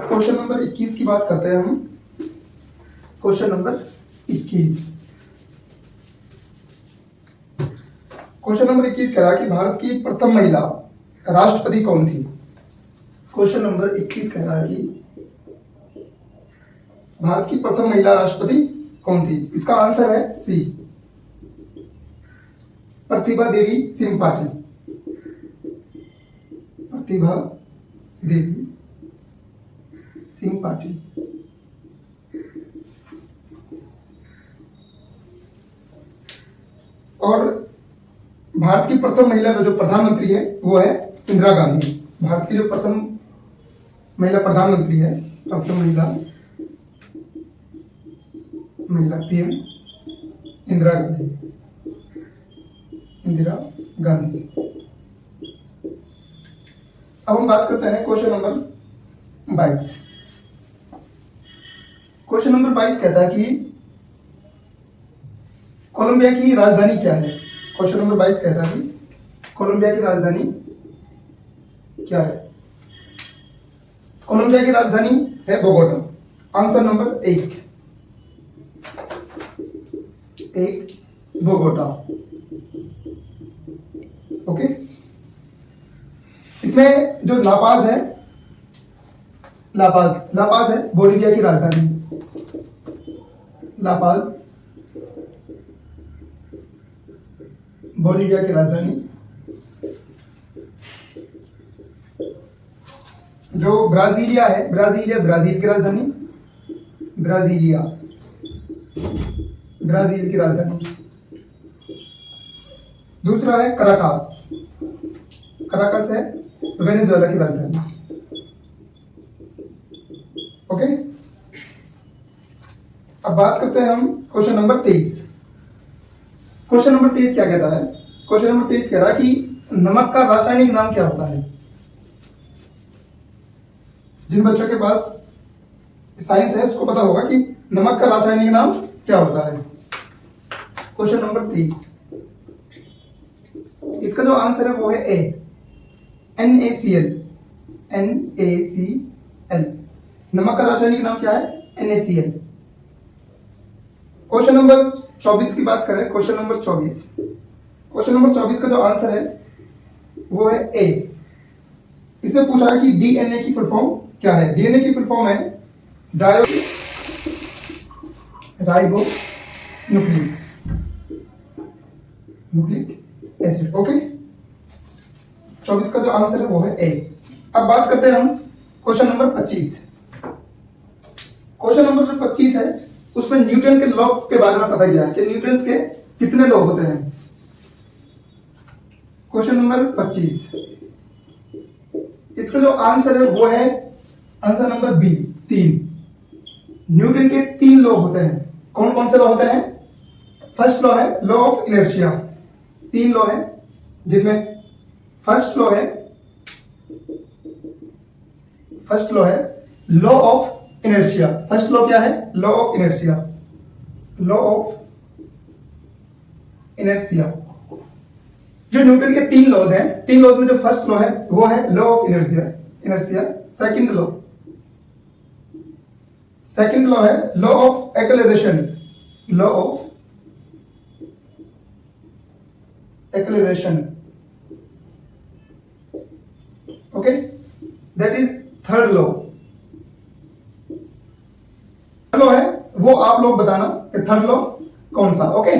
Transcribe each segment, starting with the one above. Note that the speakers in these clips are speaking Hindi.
क्वेश्चन नंबर 21 की बात करते हैं हम। Question number 21। क्वेश्चन नंबर 21 कह रहा है कि भारत की प्रथम महिला राष्ट्रपति कौन थी। क्वेश्चन नंबर 21 कह रहा है कि भारत की प्रथम महिला राष्ट्रपति कौन थी। इसका आंसर है सी, प्रतिभा देवी सिंह पाटिल। प्रतिभा देवी सिंह पाटिल। और भारत की प्रथम महिला जो प्रधानमंत्री है वो है इंदिरा गांधी। भारत की जो प्रथम महिला प्रधानमंत्री है, प्रथम महिला पीएम इंदिरा गांधी। अब हम बात करते हैं क्वेश्चन नंबर 22। क्वेश्चन नंबर 22 कहता है कि कोलंबिया की राजधानी क्या है। क्वेश्चन नंबर 22 कहता है कि कोलंबिया की राजधानी क्या है। कोलंबिया की राजधानी है Bogota. Answer number 1 Bogota. Okay. इसमें जो लापाज है बोलिविया की राजधानी। लापाज बोलिविया की राजधानी। जो ब्राजीलिया है, ब्राजीलिया ब्राजील की राजधानी। ब्राजील की राजधानी। दूसरा है कराकास। कराकास है वेनेजुएला की राजधानी। ओके। अब बात करते हैं हम क्वेश्चन नंबर 23। क्वेश्चन नंबर 23 क्या कहता है। क्वेश्चन नंबर 23 कह रहा है कि नमक का रासायनिक नाम क्या होता है। जिन बच्चों के पास साइंस है उसको पता होगा कि नमक का रासायनिक नाम क्या होता है। क्वेश्चन नंबर 23, इसका जो आंसर है वो है ए, NaCl। नमक का रासायनिक नाम क्या है, NaCl। क्वेश्चन नंबर 24 की बात करें। क्वेश्चन नंबर 24 का जो आंसर है वो है ए। इसमें पूछा है कि DNA की फुल फॉर्म क्या है। DNA की फुल फॉर्म है राइबो न्यूक्लिक एसिड। ओके। 24 का जो आंसर है वो है ए। अब बात करते हैं हम क्वेश्चन नंबर 25। क्वेश्चन नंबर जो 25 है उसमें न्यूटन के लॉ के बारे में पता गया है कि न्यूटन के कितने लॉ होते हैं। क्वेश्चन नंबर 25, इसका जो आंसर है वो है आंसर नंबर बी, 3। न्यूटन के 3 लॉ होते हैं। कौन कौन से लॉ होते हैं। फर्स्ट लॉ है लॉ ऑफ इनर्शिया। 3 लॉ है जिनमें फर्स्ट लॉ है law of inertia. First law क्या है, लॉ ऑफ इनर्शिया। जो न्यूटन के 3 लॉज हैं, 3 लॉज में जो फर्स्ट लॉ है वो है law of inertia. Second law है law of acceleration. Okay, that is third law. Law है वो आप लोग बताना कि थर्ड लॉ कौन सा। ओके,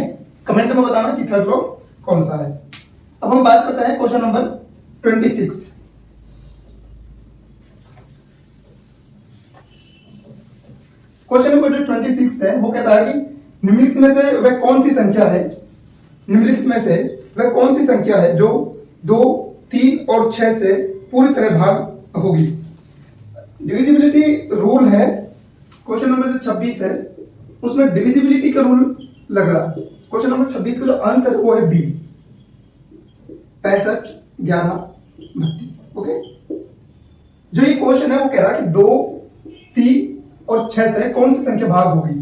कमेंट में बताना कि थर्ड लॉ कौन सा है। अब हम बात करते हैं क्वेश्चन नंबर 26। क्वेश्चन नंबर जो 26 है वो कहता है कि निम्नलिखित में से वह कौन सी संख्या है जो 2, 3 और 6 से पूरी तरह भाग होगी। डिविजिबिलिटी रूल है। क्वेश्चन नंबर जो 26 है उसमें डिविजिबिलिटी का रूल लग रहा है। क्वेश्चन नंबर 26 का जो आंसर वो है बी, 65, 11, 32। ओके। जो ये क्वेश्चन है वो कह रहा है कि 2, 3 और 6 से कौन सी संख्या भाग होगी।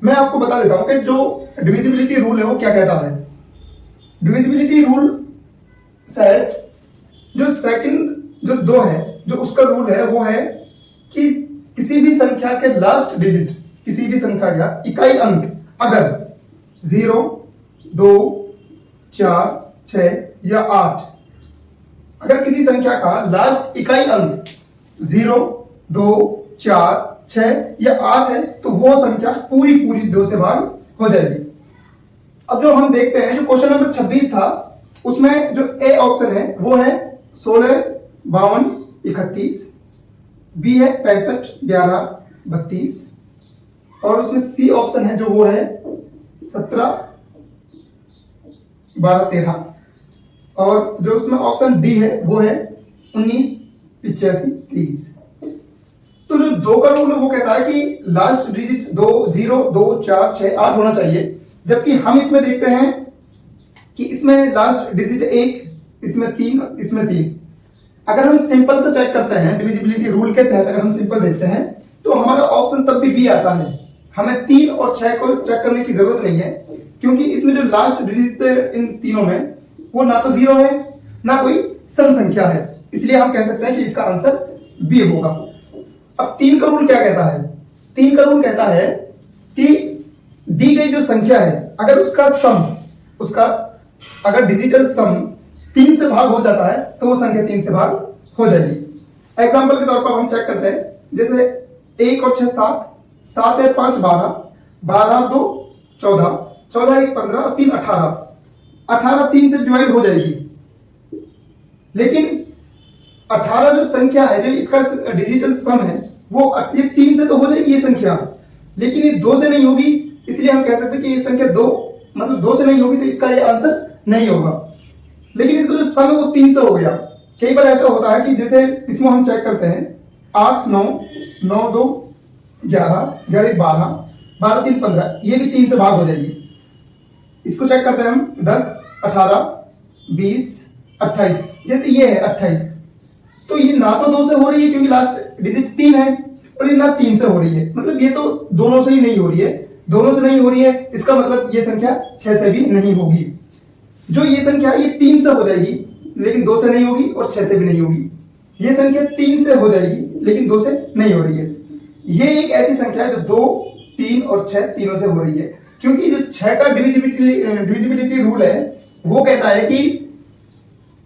मैं आपको बता देता हूं कि जो डिविजिबिलिटी रूल है वो क्या कहता है। डिविजिबिलिटी रूल सेट जो 2 है, जो उसका रूल है वो है कि किसी भी संख्या के लास्ट डिजिट, किसी भी संख्या का इकाई अंक अगर 0, 2, 4, 6 या 8, अगर किसी संख्या का लास्ट इकाई अंक 0, 2, 4, 6 या 8 है तो वो संख्या पूरी पूरी 2 से भाग हो जाएगी। अब जो हम देखते हैं, जो क्वेश्चन नंबर 26 था, उसमें जो ए ऑप्शन है वो है 16, 52, 31, बी है 65, 11, 32 और उसमें सी ऑप्शन है जो वो है 17, 12, 13 और जो उसमें ऑप्शन डी है वो है 19, 85, 30। तो जो 2 का रूल है वो कहता है कि लास्ट डिजिट 2, 0, 2, 4, 6, 8 होना चाहिए, जबकि हम इसमें देखते हैं कि इसमें लास्ट डिजिट 1, इसमें 3, इसमें 3। अगर हम सिंपल से चेक करते हैं, डिविजिबिलिटी रूल के तहत अगर हम सिंपल देखते हैं तो हमारा ऑप्शन तब भी बी आता है। हमें 3 और 6 को चेक करने की जरूरत नहीं है, क्योंकि इसमें जो लास्ट डिजिट है इन तीनों में वो ना तो 0 है ना कोई सम संख्या है, इसलिए हम कह सकते हैं कि इसका आंसर बी होगा। अब 3 का रूल क्या कहता है? 3 का रूल कहता है कि दी गई जो संख्या है अगर उसका सम, उसका अगर डिजिटल सम 3 से भाग हो जाता है तो वो संख्या 3 से भाग हो जाएगी। एग्जांपल के तौर पर हम चेक करते हैं, जैसे 1 और 6 7, 7 है 5 12, 12 2 14, 14 1 15 और 3 18, 18 3 से डिवाइड हो जाएगी। लेकिन 18 जो संख्या है, जो इसका डिजिटल सम है, वो ये 3 से तो हो जाएगी ये संख्या, लेकिन ये 2 से नहीं होगी, इसलिए हम कह सकते हैं कि ये संख्या 2 मतलब 2 से नहीं होगी, तो इसका ये आंसर नहीं होगा। लेकिन इसका जो सम है वो 3 से हो गया। कई बार ऐसा होता है कि जैसे इसमें हम चेक करते हैं 8 9, 9 2 11, 11 12, 12 3 15, ये भी 3 से भाग हो जाएगी। इसको चेक करते हैं हम 10 18, 20 28, जैसे ये है 28, तो ये ना तो 2 से हो रही है क्योंकि लास्ट डिजिट 3 है, और ये ना 3 से हो रही है, मतलब ये तो दोनों से ही नहीं हो रही है। दोनों से नहीं हो रही है इसका मतलब ये संख्या 6 से भी नहीं होगी। जो ये संख्या ये 3 से हो जाएगी लेकिन 2 से नहीं होगी और 6 से भी नहीं होगी। ये संख्या 3 से हो जाएगी लेकिन 2 से नहीं हो रही है। ये एक ऐसी संख्या है जो 2, 3 और 6 तीनों से हो रही है, क्योंकि जो 6 का डिविजिबिलिटी रूल है वो कहता है कि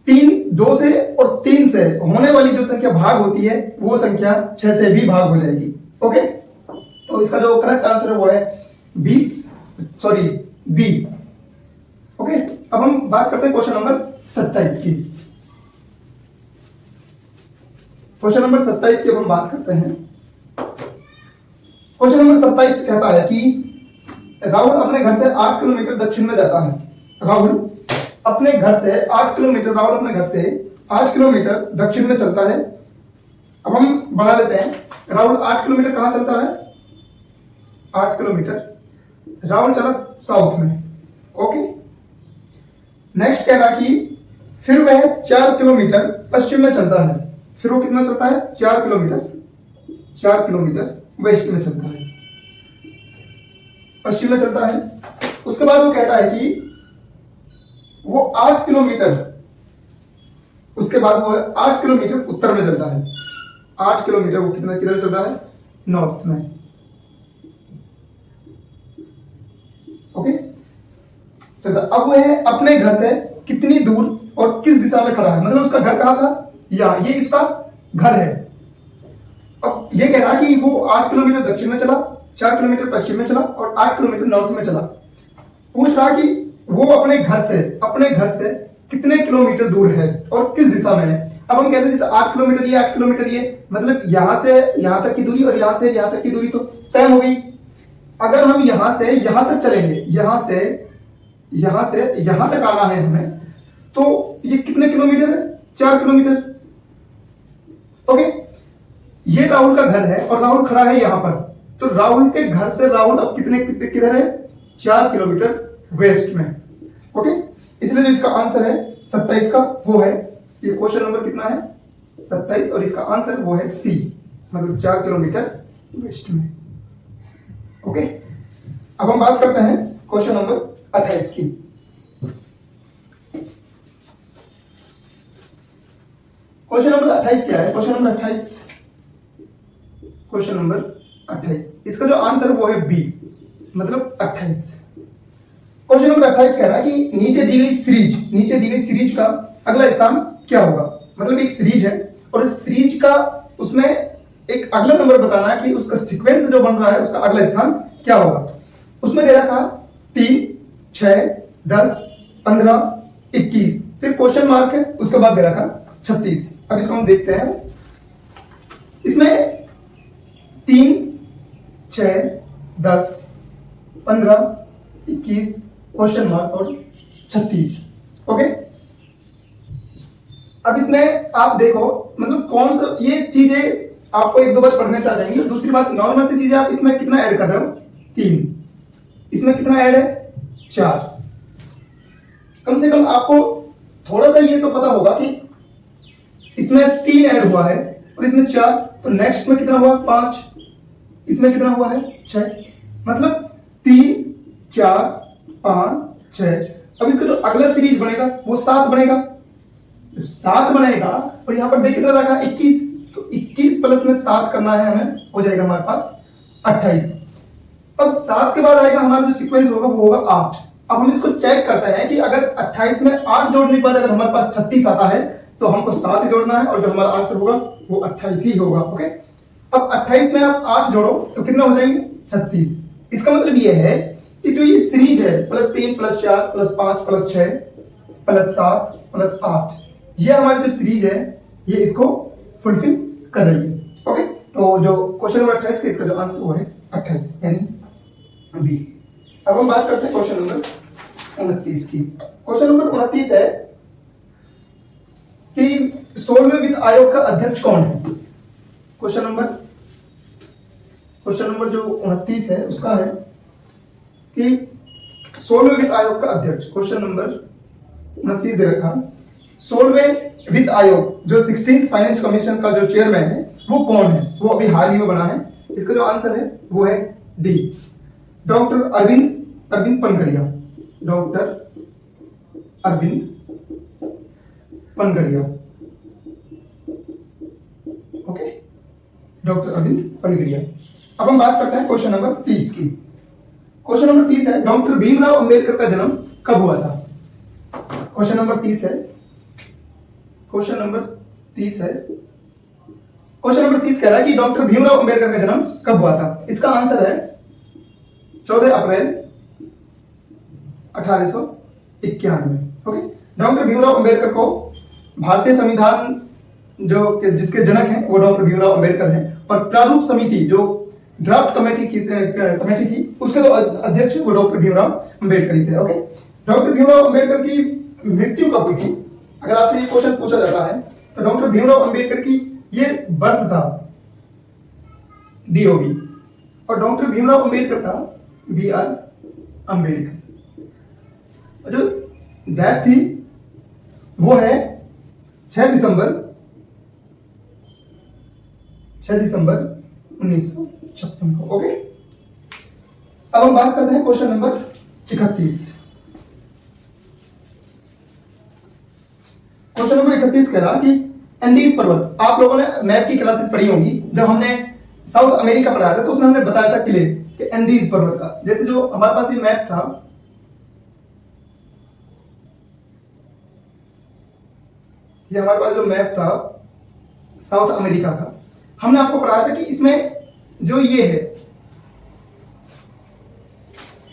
3 2 से और 3 से होने वाली जो संख्या भाग होती है वो संख्या 6 से भी भाग हो जाएगी। ओके, तो इसका जो करेक्ट आंसर है वो है बी। ओके, अब हम बात करते हैं क्वेश्चन नंबर 27 की। क्वेश्चन नंबर 27 की अब हम बात करते हैं। क्वेश्चन नंबर 27 कहता है कि राहुल अपने घर से 8 किलोमीटर दक्षिण में जाता है। राहुल अपने घर से 8 किलोमीटर दक्षिण में चलता है। अब हम बना लेते हैं, राहुल 8 किलोमीटर कहां चलता है? 8 किलोमीटर राहुल चला साउथ में। ओके, नेक्स्ट कह रहा कि फिर वह 4 किलोमीटर पश्चिम में चलता है। फिर वो कितना चलता है? 4 किलोमीटर वेस्ट में चलता है, पश्चिम में चलता है। उसके बाद वो कहता है कि वो 8 किलोमीटर, उसके बाद वो 8 किलोमीटर उत्तर में चलता है। 8 किलोमीटर वो किधर चलता है? नॉर्थ में। ओके, चलता। अब वो है अपने घर से कितनी दूर और किस दिशा में खड़ा है, मतलब उसका घर कहां था? या ये इसका घर है। अब ये कह रहा कि वो 8 किलोमीटर दक्षिण में चला, 4 किलोमीटर पश्चिम में चला और 8 किलोमीटर नॉर्थ में चला। पूछ रहा कि वो अपने घर से कितने किलोमीटर दूर है और किस दिशा में है। अब हम कहते हैं जैसे 8 किलोमीटर ये, 8 किलोमीटर ये, मतलब यहां से यहां तक की दूरी और यहां से यहां तक की दूरी तो सेम हो गई। अगर हम यहां से यहां तक चलेंगे, यहां से यहां तक आना है हमें, तो ये कितने किलोमीटर है? 4 किलोमीटर। ओके, ये राहुल का घर है और राहुल खड़ा है यहां पर, तो राहुल के घर से राहुल अब किधर है? 4 किलोमीटर वेस्ट में। ओके, इसलिए जो इसका आंसर है 27 का वो है, ये क्वेश्चन नंबर कितना है? 27, और इसका आंसर वो है सी, मतलब 4 किलोमीटर वेस्ट में। ओके, अब हम बात करते हैं क्वेश्चन नंबर 28 की। क्वेश्चन नंबर 28 क्या है? क्वेश्चन नंबर 28 क्वेश्चन नंबर 28, इसका जो आंसर है वो है बी, मतलब 28। क्वेश्चन नंबर 28 कह रहा है कि नीचे दी गई सीरीज का अगला स्थान क्या होगा। मतलब एक सीरीज है और इस सीरीज का उसमें एक अगला नंबर बताना है कि उसका सीक्वेंस जो बन रहा है उसका अगला स्थान क्या होगा। उसमें दे रखा 3, 6, 10, 15, 21, फिर क्वेश्चन मार्क है, उसके बाद दे रखा 36। अब इसको हम देखते हैं। इसमें 3, 6, 10, 15, 21, क्वेश्चन मार्क और 36। ओके, अब इसमें आप देखो मतलब कौन सा, ये चीजें आपको एक दो बार पढ़ने से आ जाएंगी। और दूसरी बात, नॉर्मल सी चीजें आप इसमें कितना ऐड कर रहे हो, 3, इसमें कितना ऐड है 4। कम से कम आपको थोड़ा सा ये तो पता होगा कि इसमें 3 ऐड हुआ है और इसमें 4, तो नेक्स्ट में कितना हुआ 5, इसमें कितना हुआ है 6, मतलब 3, 4, 5, 6। अब इसका जो अगला सीरीज बनेगा वो 7 बनेगा, 7 बनेगा। और यहां पर देख कितना रखा 21, तो 21 प्लस में 7 करना है हमें, हो जाएगा हमारे पास 28। अब 7 के बाद आएगा हमारा जो सीक्वेंस होगा वो होगा 8। अब हम इसको चेक करते हैं कि अगर 28 में 8 जोड़ने के बाद अगर हमारे पास 36 आता है तो हमको 7 ही जोड़ना है और जो हमारा आंसर होगा वो 28 ही होगा। ओके, अब 28 में आप 8 जोड़ो तो कितना हो जाएंगे 36। इसका मतलब ये है कि जो ये सीरीज है +3 +4 +5 +6 +7 +8, ये हमारी जो सीरीज है ये इसको फुलफिल कर रही है। ओके, तो जो क्वेश्चन नंबर 28 का इसका जो आंसर वो है 28 यानी बी। अब हम बात करते हैं क्वेश्चन नंबर 29 की। क्वेश्चन नंबर 29 है कि 16वें वित्त आयोग का अध्यक्ष कौन है। क्वेश्चन नंबर जो 29 है उसका है कि 16वें वित्त आयोग का अध्यक्ष, क्वेश्चन नंबर 29 दे रखा, 16वें वित्त आयोग जो 16th फाइनेंस कमीशन का जो चेयरमैन है वो कौन है। वो अभी हाल ही में बना है। इसका जो आंसर है वो है D, doctor Arvind Panagariya. Doctor Arvind Panagariya. Okay, doctor Arvind Panagariya. अब हम बात करते हैं क्वेश्चन नंबर 30 की। क्वेश्चन नंबर 30 है डॉक्टर भीमराव अंबेडकर का जन्म कब हुआ था। क्वेश्चन नंबर 30 है, क्वेश्चन नंबर 30 है, क्वेश्चन नंबर 30 कह रहा है कि डॉक्टर भीमराव अंबेडकर का जन्म कब हुआ था। इसका आंसर है 14 अप्रैल 1891। ओके, डॉक्टर भीमराव अंबेडकर को भारतीय संविधान जो जिसके जनक हैं वो डॉक्टर भीमराव अंबेडकर हैं और प्रारूप समिति जो ड्राफ्ट कमेटी थी उसके जो अध्यक्ष वो डॉक्टर भीमराव अंबेडकर ही थे। ओके, डॉक्टर भीमराव अंबेडकर की मृत्यु कब हुई थी। अगर आपसे ये क्वेश्चन पूछा जाता है तो डॉक्टर भीमराव अंबेडकर की ये बर्थ था DOB और डॉक्टर भीमराव अंबेडकर था BR अंबेडकर। जो डेथ थी वो है 6 दिसंबर 1956 को। ओके, अब हम बात करते हैं क्वेश्चन नंबर 31। क्वेश्चन नंबर 31 कह रहा कि एंडीज पर्वत, आप लोगों ने मैप की क्लासेस पढ़ी होंगी, जब हमने साउथ अमेरिका पढ़ाया था तो उसमें हमने बताया था क्लियर कि एंडीज पर्वत का, जैसे जो हमारे पास ये मैप था, ये हमारे पास जो मैप था साउथ अमेरिका का, हमने आपको पढ़ाया था कि इसमें जो ये है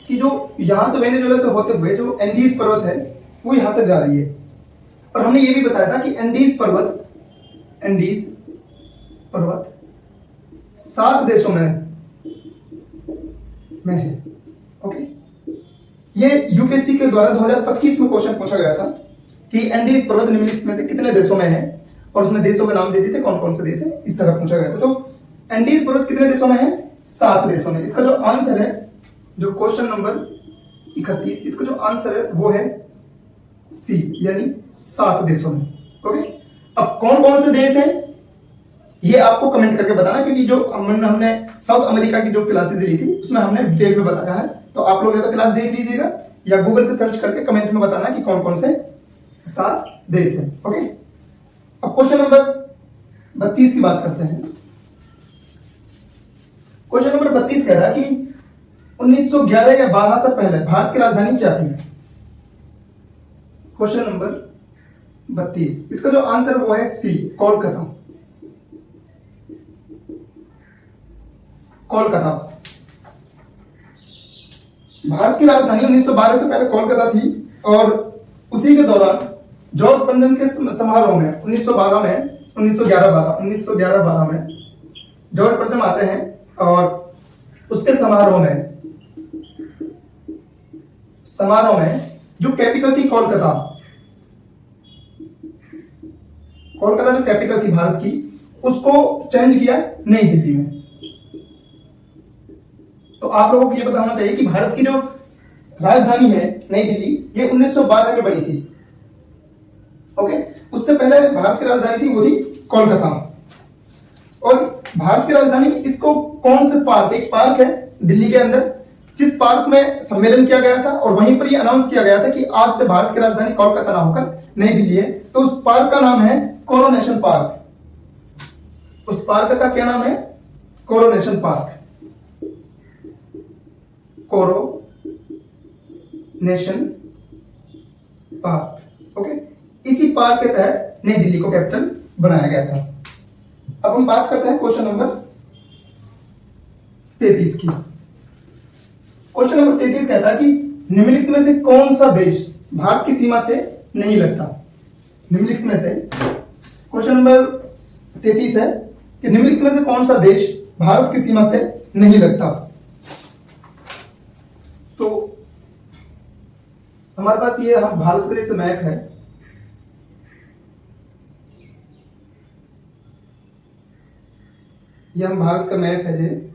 कि जो यहां से वेनेजुएला से होते हुए जो एंडीज पर्वत है वो यहां तक जा रही है। और हमने ये भी बताया था कि एंडीज पर्वत 7 देशों में है। ओके, ये यूपीएससी के द्वारा 2025 में क्वेश्चन पूछा गया था कि एंडीज पर्वत निम्नलिखित में से कितने देशों में है और उसमें देशों के नाम दे दिए थे कौन कौन से देश है, इस तरह पूछा गया था। तो एंडीज पर्वत कितने देशों में है 7 देशों में। इसका जो आंसर है जो क्वेश्चन नंबर 31, इसका जो आंसर है वो है सी यानी 7 देशों में। ओके, अब कौन कौन से देश हैं ये आपको कमेंट करके बताना, क्योंकि जो हमने साउथ अमेरिका की जो क्लासेस ली थी उसमें हमने डिटेल में बताया है। तो आप लोग या तो क्लास देख लीजिएगा या गूगल से सर्च करके कमेंट में बताना कि कौन कौन से 7 देश हैं। ओके, अब क्वेश्चन नंबर 32 की बात करते हैं। नंबर 32 कह रहा है कि 1911 या 12 से पहले भारत की राजधानी क्या थी? क्वेश्चन नंबर 32, इसका जो आंसर वो है सी, कोलकाता। कोलकाता भारत की राजधानी 1912 से पहले कोलकाता थी, और उसी के दौरान जॉर्ज पंजन के समारोह में 1912 में 1911-12 में जॉर्ज पंजन आते हैं, और उसके समारोह में जो कैपिटल थी कोलकाता जो कैपिटल थी भारत की, उसको चेंज किया नई दिल्ली में। तो आप लोगों को यह पता होना चाहिए कि भारत की जो राजधानी है नई दिल्ली, ये 1912 में बनी थी। ओके, उससे पहले भारत की राजधानी थी वो थी कोलकाता। और भारत की राजधानी, इसको कौन से पार्क, एक पार्क है दिल्ली के अंदर, जिस पार्क में सम्मेलन किया गया था, और वहीं पर ये अनाउंस किया गया था कि आज से भारत की राजधानी कोलकाता ना होकर नई दिल्ली है। तो उस पार्क का नाम है कोरोनेशन पार्क। उस पार्क का क्या नाम है? Coronation park. Coronation park. Okay, इसी पार्क के तहत नई दिल्ली को कैपिटल बनाया गया था। अब हम बात करते हैं क्वेश्चन नंबर 33 की। क्वेश्चन नंबर 33 कहता है कि निम्नलिखित में से कौन सा देश भारत की सीमा से नहीं लगता? निम्नलिखित में से, क्वेश्चन नंबर 33 है कि निम्नलिखित में से कौन सा देश भारत की सीमा से नहीं लगता? तो हमारे पास ये भारत का जैसे मैप है, ये हम भारत का मैप है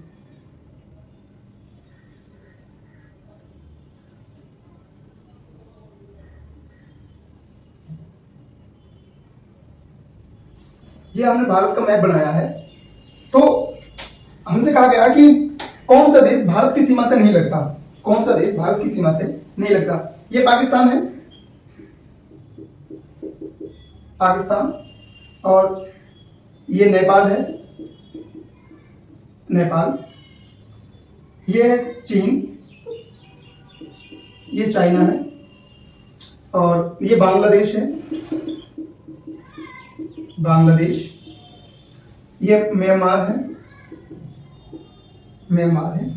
ये हमने भारत का मैप बनाया है। तो हमसे कहा गया कि कौन सा देश भारत की सीमा से नहीं लगता? कौन सा देश भारत की सीमा से नहीं लगता? ये पाकिस्तान है, पाकिस्तान, और ये नेपाल है, नेपाल, ये है चीन, ये चाइना है, और ये बांग्लादेश है, बांग्लादेश, ये म्यांमार है, म्यांमार है।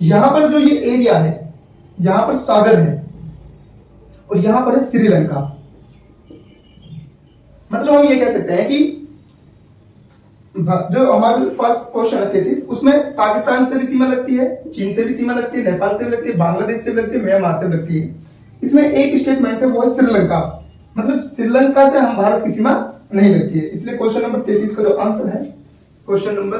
यहां पर जो ये एरिया है, यहां पर सागर है, और यहां पर है श्रीलंका। मतलब हम ये कह सकते हैं कि जो हमारे पास क्वेश्चन है 33, उसमें पाकिस्तान से भी सीमा लगती है, चीन से भी सीमा लगती है, नेपाल से भी लगती है, बांग्लादेश से भी लगती है, म्यांमार से भी लगती है। इसमें एक स्टेटमेंट है, वो है श्रीलंका। मतलब श्रीलंका से हम भारत की सीमा नहीं लगती है। इसलिए क्वेश्चन नंबर 33 का जो आंसर है, क्वेश्चन नंबर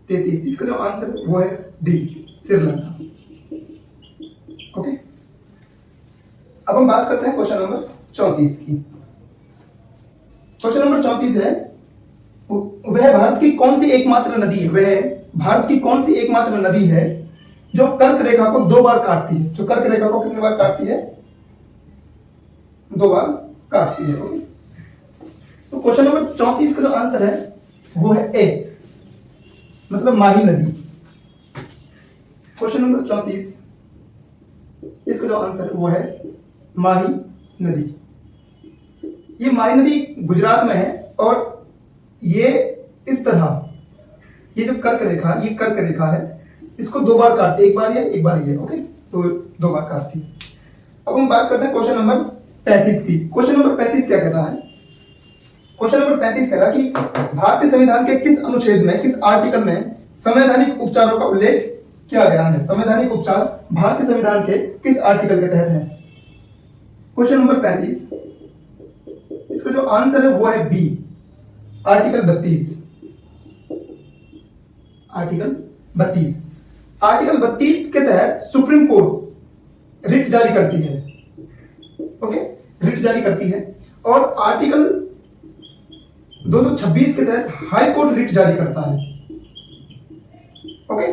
33, इसका जो आंसर है वो है डी, श्रीलंका। ओके, अब हम बात करते हैं क्वेश्चन नंबर 34 की। क्वेश्चन नंबर 34 है, वह भारत की कौन सी एकमात्र नदी है, वह भारत की कौन सी एकमात्र नदी है जो कर्क रेखा को 2 बार काटती है? जो कर्क रेखा को कितनी बार काटती है? 2 बार काटती है। ओके, तो क्वेश्चन नंबर 34 का जो आंसर है वो है ए, मतलब माही नदी। क्वेश्चन नंबर 34, इसका जो आंसर है वो है माही नदी। ये माही नदी गुजरात में है, और ये इस तरह, ये जो कर्क रेखा, ये कर्क रेखा है, इसको 2 बार काटती है, एक बार ये, एक बार ये। ओके, तो 2 बार काटती है। अब हम बात करते हैं क्वेश्चन नंबर 35 की। क्वेश्चन नंबर 35 क्या कहता है? क्वेश्चन नंबर 35 कह रहा कि भारतीय संविधान के किस अनुच्छेद में, किस आर्टिकल में संवैधानिक उपचारों का उल्लेख किया गया है? संवैधानिक उपचार भारतीय संविधान के किस आर्टिकल के तहत है? क्वेश्चन नंबर 35, इसका जो आंसर है वो है बी, आर्टिकल 32। आर्टिकल 32, आर्टिकल 32 के तहत सुप्रीम कोर्ट रिट जारी करती है। ओके, रिट जारी करती है, और आर्टिकल 226 के तहत हाई कोर्ट रिट जारी करता है। ओके,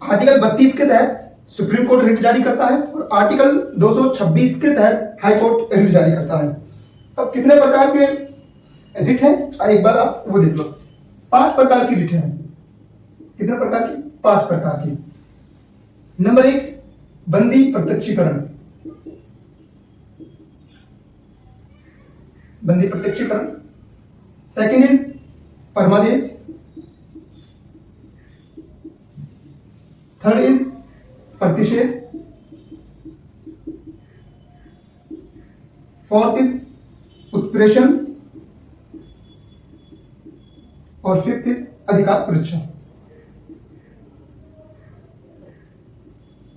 आर्टिकल 32 के तहत सुप्रीम कोर्ट रिट जारी करता है, और आर्टिकल 226 के तहत हाई कोर्ट रिट जारी करता है। अब कितने प्रकार के रिट हैं, एक बार आप वो देख लो। 5 प्रकार की रिट हैं। कितने प्रकार की? 5 प्रकार की। नंबर 1 बंदी प्रत्यक्षीकरण, बंदी प्रत्यक्षीकरण। सेकंड इज परमादेश। थर्ड इज प्रतिषेध। फोर्थ इज उत्प्रेषण और फिफ्थ इज अधिकार परीक्षा।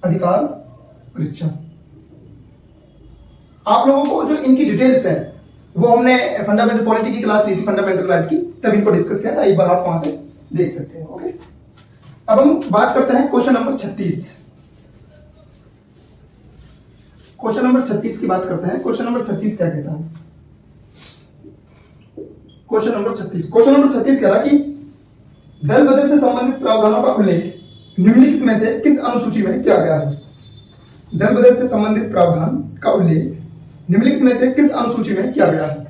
अधिकार परीक्षा। आप लोगों को जो इनकी डिटेल्स है वो हमने फंडामेंटल पॉलिटी की क्लास ली थी, फंडामेंटल राइट की, तब इनको डिस्कस किया था। एक बार आप वहां से देख सकते हैं। ओके, अब हम बात करते हैं क्वेश्चन नंबर 36। क्वेश्चन नंबर 36 की बात करते हैं। क्वेश्चन नंबर 36 क्या कहता है? क्वेश्चन नंबर 36 कह रहा कि दल बदल से संबंधित प्रावधानों का उल्लेख निम्नलिखित में से किस अनुसूची में किया गया है? दल बदल से संबंधित प्रावधान का उल्लेख निम्नलिखित में से किस अनुसूची में किया गया है?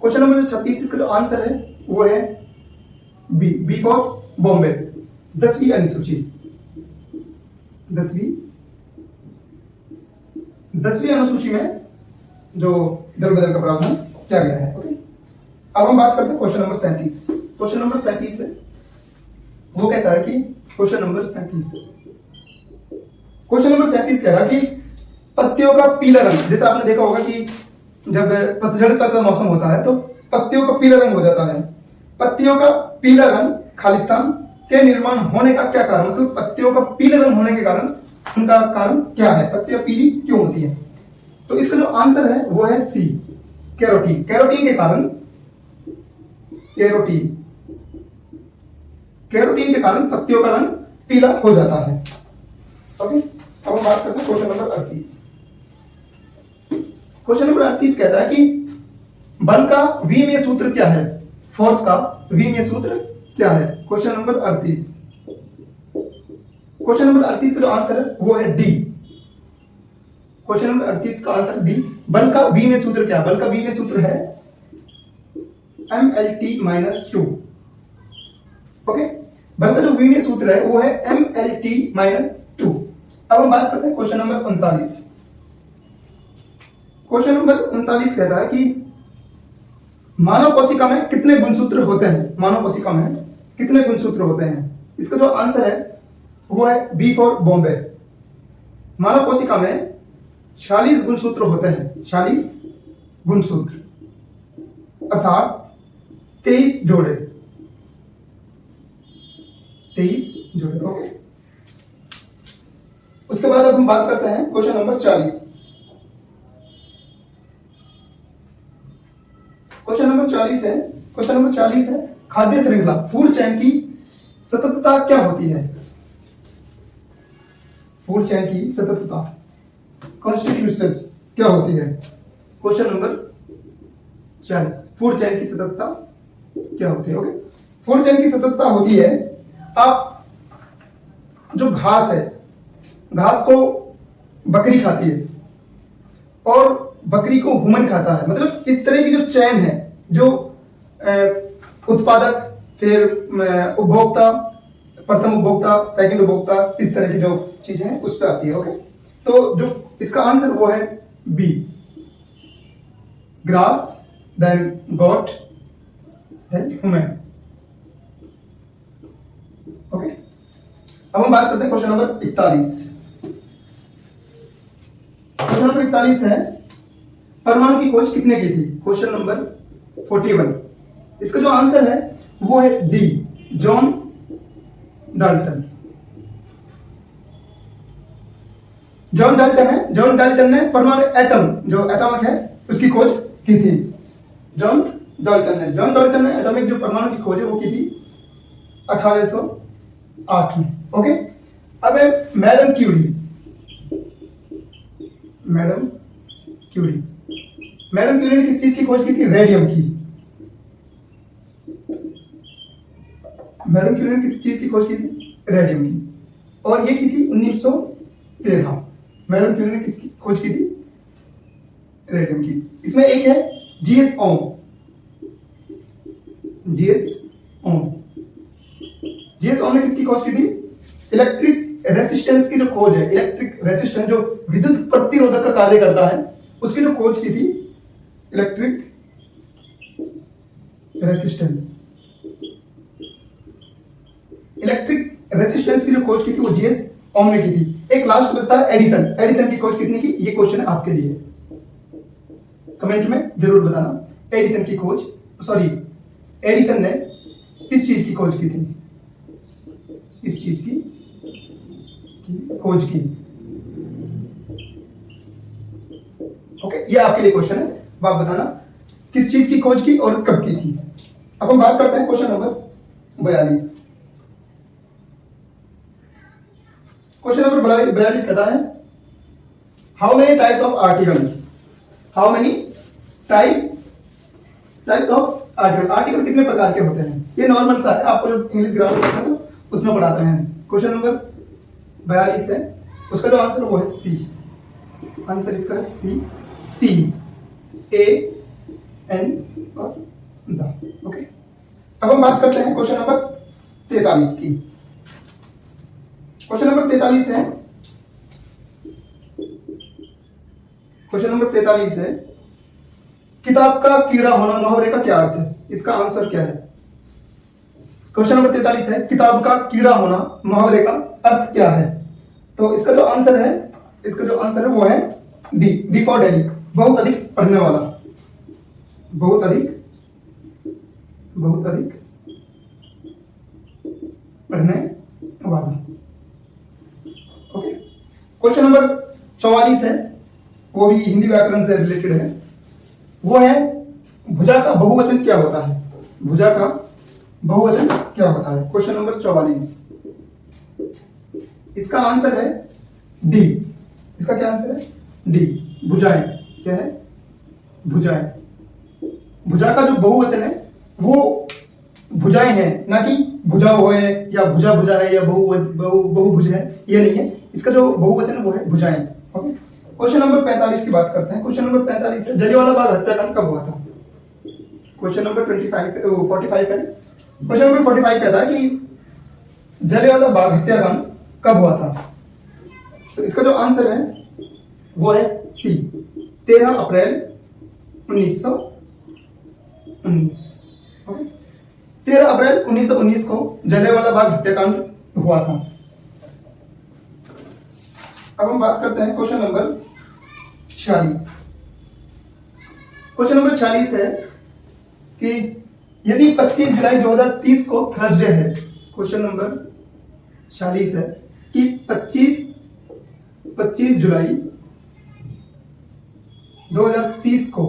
क्वेश्चन नंबर 36 का जो आंसर है वो है बी फॉर बॉम्बे, 10वीं अनुसूची। 10वीं अनुसूची में जो दल बदल का प्रावधान किया गया है। ओके, अब हम बात करते हैं क्वेश्चन नंबर 37। क्वेश्चन नंबर 37 है, वो कहता है कि क्वेश्चन नंबर 37 कह रहा कि पत्तियों का पीला रंग, जैसे आपने देखा होगा कि जब पतझड़ का मौसम होता है तो पत्तियों का पीला रंग हो जाता है। पत्तियों का पीला रंग खालिस्तान के निर्माण होने का क्या कारण, मतलब पत्तियों का पीले रंग होने के कारण उनका कारण क्या है? पत्तियां पीली क्यों होती है? तो इसका जो आंसर है वो है सी, कैरोटीन। कैरोटीन के कारण, कैरोटीन के कारण पत्तियों का रंग पीला हो जाता है। ओके, अब हम बात करते हैं क्वेश्चन नंबर 38। क्वेश्चन नंबर 38 कहता है कि बल का विमीय सूत्र क्या है? फोर्स का विमीय सूत्र क्या है? Question number 38। क्वेश्चन नंबर 38 का जो आंसर है वो है डी। क्वेश्चन नंबर 38 का आंसर डी। बल का विमीय सूत्र क्या है? बल का विमीय सूत्र है MLT-2। ओके, बल का जो विमीय सूत्र है वो है MLT-2। अब हम बात करते हैं क्वेश्चन नंबर 39। क्वेश्चन नंबर 39 कहता है कि मानव कोशिका में कितने गुणसूत्र होते हैं? मानव कोशिका में कितने गुणसूत्र होते हैं? इसका जो आंसर है वो है बी फॉर बॉम्बे। मानव कोशिका में 46 गुणसूत्र होते हैं। 46 गुणसूत्र अर्थात 23 जोड़े। 23 जोड़े। ओके, उसके बाद अब हम बात करते हैं क्वेश्चन नंबर 40। क्वेश्चन नंबर 40 है, क्वेश्चन नंबर 40 है खाद्य श्रृंखला फूड चेन की सततता क्या होती है? फूड चेन की सततता कॉन्स्टिट्यूशंस क्या होती है? क्वेश्चन नंबर 40, फूड चेन की सततता क्या होती है? ओके, फूड चेन की सततता होती है, आप जो घास है, घास को बकरी खाती है और बकरी को हुमन खाता है, मतलब इस तरह की जो चैन है, जो उत्पादक, फिर उपभोक्ता, प्रथम उपभोक्ता, सेकंड उपभोक्ता, इस तरह की जो चीजें हैं उस पर आती है। ओके, तो जो इसका आंसर वो है B, grass, then goat, then human. Okay, अब हम बात करते हैं क्वेश्चन नंबर 41। क्वेश्चन नंबर 41 है परमाणु की खोज किसने की थी? Question number 41। इसका जो आंसर है वो है D, John Dalton. John Dalton है, जॉन डाल्टन ने परमाणु एटम, जो एटॉमिक है, उसकी खोज की थी। जॉन डाल्टन ने, जॉन डाल्टन ने एटॉमिक जो परमाणु की खोज है वो की थी 1808 में। ओके, अब है madam Curie. Madam Curie, madam Curie ने किस चीज की खोज की थी? रेडियम की। मैडम क्यूरी ने किस चीज की खोज की थी? रेडियम की, और ये की थी 1913। मैडम क्यूरी ने किसकी खोज की थी? रेडियम की। इसमें एक है जीएस ओम। जीएस ओम, जीएस ओम ने किसकी खोज की थी? इलेक्ट्रिक रेसिस्टेंस की जो खोज है, इलेक्ट्रिक रेसिस्टेंस जो विद्युत प्रतिरोधक का कार्य करता है, उसकी जो खोज की थी, इलेक्ट्रिक रेसिस्टेंस, इलेक्ट्रिक रेसिस्टेंस की जो खोज की थी वो जीएस ओम ने की थी। एक लास्ट बचता है एडिसन। एडिसन की खोज किसने की? ये क्वेश्चन है आपके लिए, कमेंट में जरूर बताना। एडिसन की खोज, सॉरी, एडिसन ने किस चीज की खोज की थी? इस चीज की खोज की। ओके, ये आपके लिए क्वेश्चन है, आप बताना किस चीज की खोज की और कब की थी। अब हम बात करते हैं क्वेश्चन नंबर 42। क्वेश्चन नंबर 42 कहता है how many types of articles, how many types of article, article कितने प्रकार के होते हैं? ये नॉर्मल सा है, आपको जो इंग्लिश ग्रामर पढ़ता है तो उसमें पढ़ाते हैं। क्वेश्चन नंबर 42 है, उसका जो आंसर वो है सी। आंसर इसका है सी, 3, ए एन और द। ओके, अब हम बात करते हैं क्वेश्चन नंबर 43 की। क्वेश्चन नंबर 43 है, क्वेश्चन नंबर 43 है किताब का कीड़ा होना मुहावरे का क्या अर्थ है? इसका आंसर क्या है? क्वेश्चन नंबर 43 है किताब का कीड़ा होना मुहावरे का अर्थ क्या है? तो इसका जो आंसर है, इसका जो आंसर है वो है डी, डी फॉर डेली, बहुत अधिक पढ़ने वाला, बहुत अधिक पढ़ने वाला। ओके, क्वेश्चन नंबर 44 है, वो भी हिंदी व्याकरण से रिलेटेड है, वो है भुजा का बहुवचन क्या होता है? भुजा का बहुवचन क्या होता है? क्वेश्चन नंबर 44, इसका आंसर है डी। इसका क्या आंसर है? डी, भुजाएं। क्या है? भुजाएं। भुजा का जो बहुवचन है वो भुजाएं हैं, ना कि भुजाओ है या भुजा भुजा है या बहुभुज है, ये नहीं है। इसका जो बहुवचन है वो है भुजाएं। ओके, क्वेश्चन नंबर 45 की बात करते हैं। क्वेश्चन नंबर 45 है जलियांवाला बाग हत्याकांड कब हुआ था? क्वेश्चन नंबर 45 है। क्वेश्चन नंबर 45 कहता है कि जलियांवाला बाग हत्याकांड कब हुआ था? तो इसका जो आंसर है वो है सी, 13 अप्रैल 1919। ओके, 13 अप्रैल 1919 को जलियांवाला बाग हत्याकांड हुआ था। अब हम बात करते हैं क्वेश्चन नंबर 46। क्वेश्चन नंबर 46 है कि यदि 25 जुलाई 2030 को थर्सडे है, क्वेश्चन नंबर 46 है कि 25 जुलाई 2030 को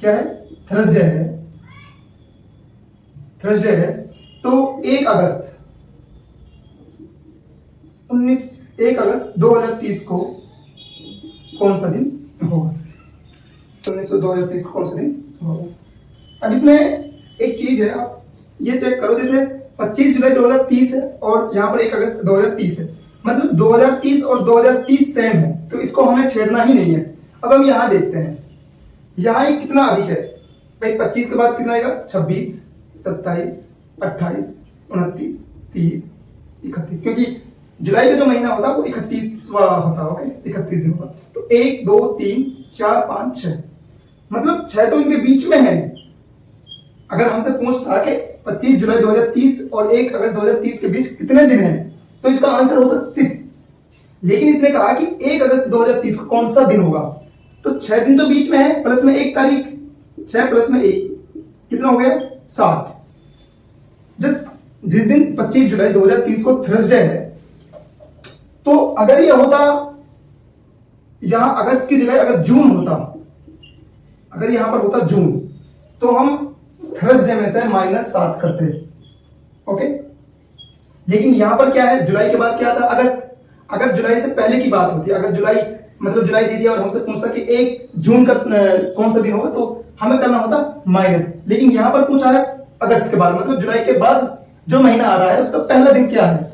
क्या है? थर्सडे है, तो 1 अगस्त 2030 को कौन सा दिन होगा? 2030 को कौन सा दिन होगा? अब इसमें एक चीज है, आप ये चेक करो, जैसे 25 जुलाई 2030 है और यहाँ पर 1 अगस्त 2030 है, मतलब 2030 और 2030 सेम है, तो इसको हमें छेड़ना ही नहीं है। अब हम यहाँ देखते हैं, यहाँ कितना अधिक है भाई? 25 के बाद कितना आएगा? 26, 27, 28, 29, 30, 31, क्योंकि जुलाई का जो महीना होता है वो 31वां होता है। ओके, 31 दिन होगा, तो 1, 2, 3, 4, 5, 6, मतलब 6 तो इनके बीच में है। अगर हमसे पूछता कि 25 जुलाई 2030 और 1 अगस्त 2030 के बीच कितने दिन हैं, तो इसका आंसर होता 6। लेकिन इसने कहा कि 1 अगस्त 2030 को कौन सा दिन होगा, तो 6 दिन तो बीच में है, प्लस में 1 तारीख, 6 प्लस में 1 कितना हो गया? 7। जब जिस दिन 25 जुलाई 2030 को थर्सडे है, तो अगर ये होता यहां अगस्त की जगह अगर जून होता, अगर यहां पर होता जून, तो हम थर्सडे में से -7 करते। ओके, लेकिन यहां पर क्या है? जुलाई के बाद क्या आता? अगस्त। अगर जुलाई से पहले की बात होती, अगर जुलाई मतलब जुलाई दे दिया और हमसे पूछता कि 1 जून का कौन सा दिन होगा, तो हमें करना होता माइनस। लेकिन यहां पर पूछा है अगस्त के बाद, मतलब जुलाई के बाद जो महीना आ रहा है उसका पहला दिन क्या है,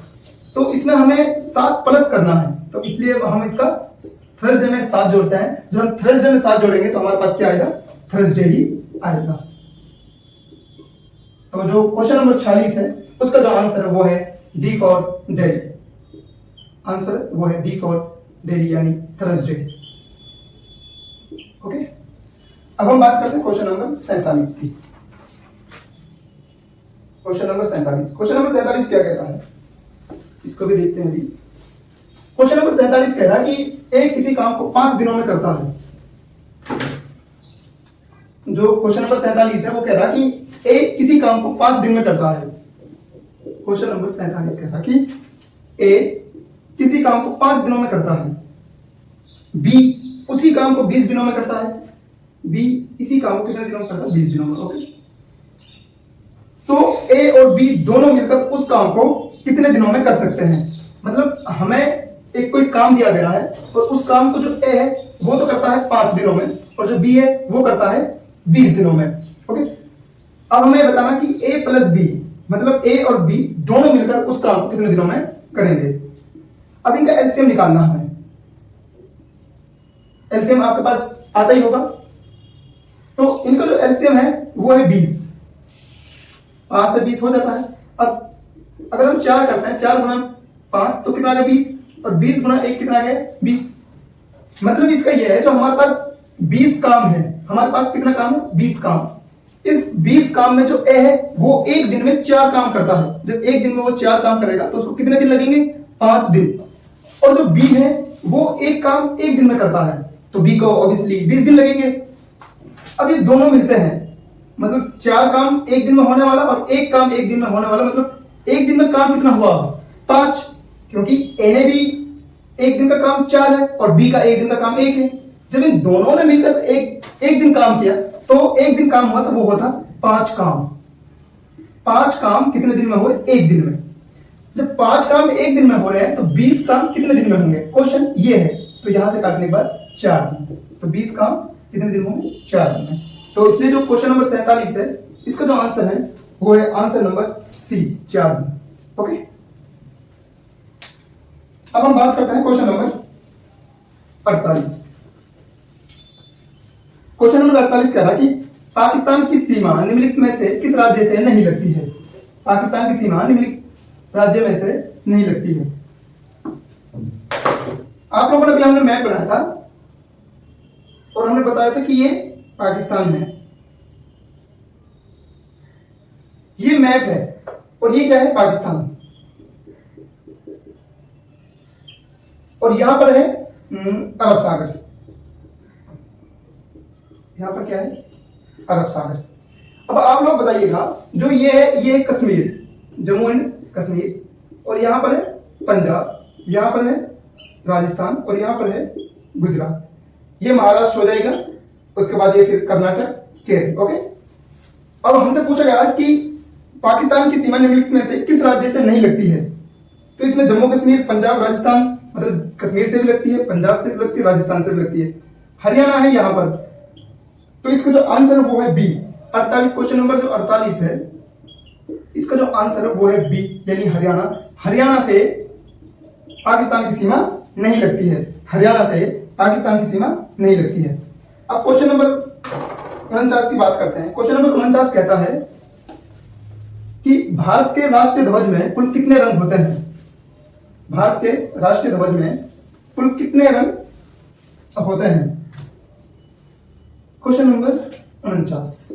तो इसमें हमें 7 प्लस करना है, तो इसलिए हम इसका थर्सडे में 7 जोड़ते हैं। जब हम थर्सडे में 7 जोड़ेंगे तो हमारे पास क्या आएगा? थर्सडे ही आएगा। तो जो क्वेश्चन नंबर 46 है उसका जो आंसर है वो है डी फॉर डेली, आंसर वो है डी फॉर डेली यानी थर्सडे। ओके, अब हम बात करते हैं क्वेश्चन नंबर 47 की। क्वेश्चन नंबर 47, क्वेश्चन नंबर 47 क्या कहता है, इसको भी देखते हैं अभी। क्वेश्चन नंबर 47 कह रहा है कि ए किसी काम को 5 दिनों में करता है। जो क्वेश्चन नंबर 47 है वो कह रहा है कि ए किसी काम को 5 दिन में करता है। क्वेश्चन नंबर 47 कह रहा है कि ए किसी काम को 5 दिनों में करता है, बी उसी काम को 20 दिनों में करता है, बी इसी काम को कितने दिनों में करता है, 20 दिनों में। ओके, तो ए और बी दोनों मिलकर उस काम को कितने दिनों में कर सकते हैं। मतलब हमें एक कोई काम दिया गया है और उस काम को जो ए है वो तो करता है 5 दिनों में और जो बी है वो करता है 20 दिनों में। ओके, अब हमें बताना कि ए प्लस बी मतलब ए और बी दोनों मिलकर उस काम को कितने दिनों में करेंगे। अब इनका एलसीएम निकालना है हमें। एलसीएम आपके पास आता ही होगा, तो इनका जो एलसीएम है वो है 20। 5 से 20 हो जाता है। अब अगर हम 4 करते हैं, 4 गुना 5 तो कितना आ गया 20, और 20 गुना 1 कितना आ गया 20। मतलब इसका यह है जो हमारे पास 20 काम है, हमारे पास कितना काम है 20 काम। इस 20 काम में जो ए है वो एक दिन में 4 काम करता है। जब एक दिन में वो 4 काम करेगा तो उसको कितने दिन लगेंगे, 5 दिन। और जो बी है वो एक काम एक दिन में करता है तो बी को ऑब्वियसली 20 दिन लगेंगे। अब ये दोनों मिलते हैं, मतलब 4 काम एक दिन में होने वाला और एक काम एक दिन में होने वाला, मतलब एक दिन में काम कितना हुआ 5, क्योंकि ए ने भी एक दिन का काम 4 है और बी का एक दिन का काम 1 है। जब इन दोनों ने मिलकर एक दिन काम किया तो एक दिन काम हुआ तो वो होता 5 काम। 5 काम कितने दिन में हुए, एक दिन में। जब 5 काम एक दिन में हो रहे हैं तो 20 काम कितने दिन में होंगे, क्वेश्चन ये है। तो यहां से काटने के बाद 4 दिन, तो 20 काम कितने दिन होंगे, 4 दिन में। तो इसलिए जो क्वेश्चन नंबर 47 है इसका जो आंसर है वो है आंसर नंबर सी, 4 दिन। ओके, अब हम बात करते हैं क्वेश्चन नंबर 48। क्वेश्चन नंबर 48 कह रहा है कि पाकिस्तान की सीमा निम्नलिखित में से किस राज्य से नहीं लगती है। पाकिस्तान की सीमा निम्नलिखित राज्य में से नहीं लगती है। आप लोगों ने अभी हमने मैप बनाया था और हमने बताया था कि ये पाकिस्तान है, ये मैप है और ये क्या है पाकिस्तान, और यहां पर है अरब सागर। यहां पर क्या है, अरब सागर। अब आप लोग बताइएगा, जो ये है ये कश्मीर, जम्मू एंड कश्मीर, और यहां पर है पंजाब, यहां पर है राजस्थान और यहां पर है गुजरात। ये महाराष्ट्र हो जाएगा, उसके बाद ये फिर कर्नाटक, केरल। ओके, अब हमसे पूछा गया कि पाकिस्तान की सीमा निम्नलिखित में से किस राज्य से नहीं लगती है। तो इसमें जम्मू कश्मीर, पंजाब, राजस्थान, मतलब कश्मीर से भी लगती है, पंजाब से भी लगती है, राजस्थान से भी लगती है, हरियाणा है यहां पर। तो इसका जो आंसर है वो है बी, 48। क्वेश्चन नंबर जो 48 है इसका जो आंसर है वो है बी यानी हरियाणा। हरियाणा से पाकिस्तान की सीमा नहीं लगती है, हरियाणा से पाकिस्तान की सीमा नहीं लगती है। अब क्वेश्चन नंबर 49 की बात करते हैं। क्वेश्चन नंबर 49 कहता है कि भारत के राष्ट्रीय ध्वज में कुल कितने रंग होते हैं। भारत के राष्ट्रीय ध्वज में कुल कितने रंग होते हैं। क्वेश्चन नंबर 49,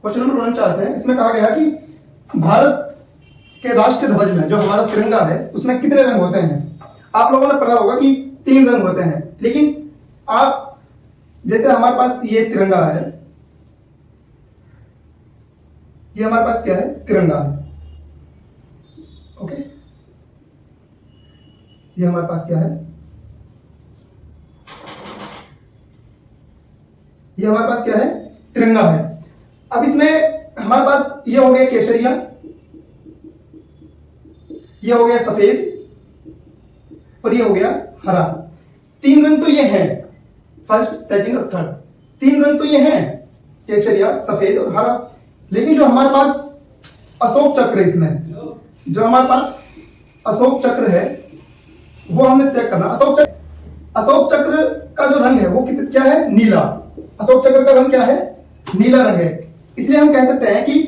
क्वेश्चन नंबर 49 है, इसमें कहा गया कि भारत के राष्ट्रीय ध्वज में जो हमारा तिरंगा है उसमें कितने रंग होते हैं। आप लोगों ने पढ़ा होगा कि 3 रंग होते हैं, लेकिन आप जैसे हमारे पास ये तिरंगा है, ये हमारे पास क्या है, तिरंगा है। ओके, ये हमारे पास क्या है, ये हमारे पास क्या है, तिरंगा है। अब इसमें हमारे पास ये हो गया केसरिया, ये हो गया सफेद और ये हो गया हरा। 3 रंग तो ये हैं, फर्स्ट, सेकंड और थर्ड, 3 रंग तो ये हैं, केसरिया, सफेद और हरा। लेकिन जो हमारे पास अशोक चक्र है, इसमें जो हमारे पास अशोक चक्र है वो हमने चेक करना। अशोक चक्र का जो रंग है वो क्या है, नीला। अशोक चक्र का रंग क्या है, नीला रंग है। इसलिए हम कह सकते हैं कि